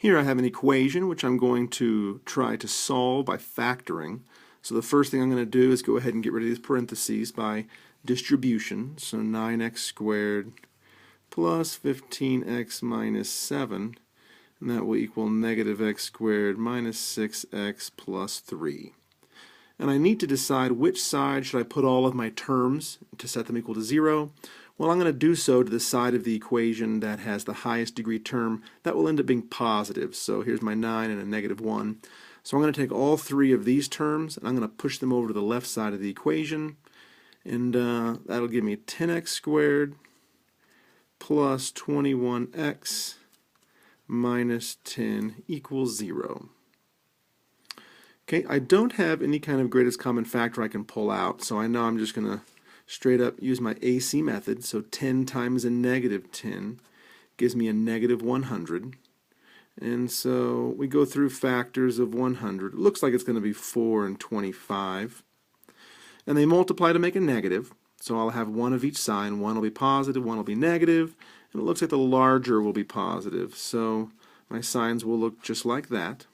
Here I have an equation which I'm going to try to solve by factoring. So the first thing I'm going to do is go ahead and get rid of these parentheses by distribution. So 9x squared plus 15x minus 7, and that will equal negative x squared minus 6x plus 3. And I need to decide which side should I put all of my terms to set them equal to 0. Well, I'm going to do so to the side of the equation that has the highest degree term. That will end up being positive. So here's my 9 and a negative 1. So I'm going to take all three of these terms and I'm going to push them over to the left side of the equation. And that'll give me 10x squared plus 21x minus 10 equals 0. Okay, I don't have any kind of greatest common factor I can pull out, so I know I'm just going to straight up use my AC method. So 10 times a negative 10 gives me a negative 100. And so we go through factors of 100. It looks like it's going to be 4 and 25. And they multiply to make a negative. So I'll have one of each sign. One will be positive, one will be negative. And it looks like the larger will be positive. So my signs will look just like that.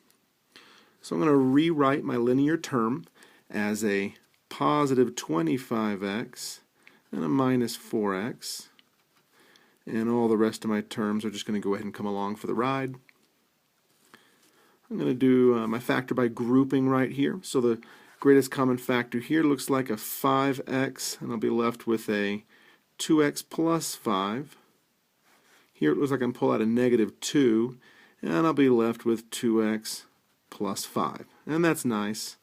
So I'm going to rewrite my linear term as a positive 25x and a minus 4x. And all the rest of my terms are just going to go ahead and come along for the ride. I'm going to do my factor by grouping right here. So the greatest common factor here looks like a 5x, and I'll be left with a 2x plus 5. Here it looks like I can pull out a negative 2, and I'll be left with 2x plus 5. And that's nice,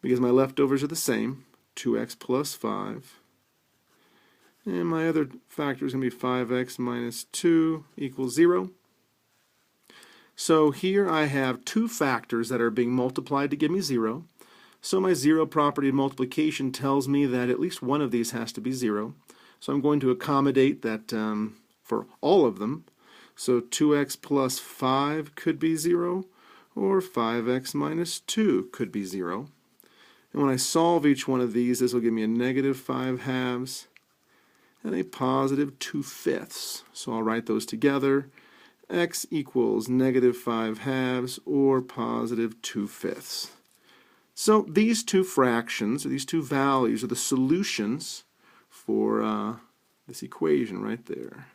because my leftovers are the same, 2x plus 5. And my other factor is going to be 5x minus 2 equals 0. So here I have two factors that are being multiplied to give me 0. So my 0 property of multiplication tells me that at least one of these has to be 0. So I'm going to accommodate that for all of them. So 2x plus 5 could be 0, or 5x minus 2 could be 0. And when I solve each one of these, this will give me a negative 5 halves and a positive 2/5. So I'll write those together. X equals negative 5 halves or positive 2/5. So these two fractions, or these two values, are the solutions for this equation right there.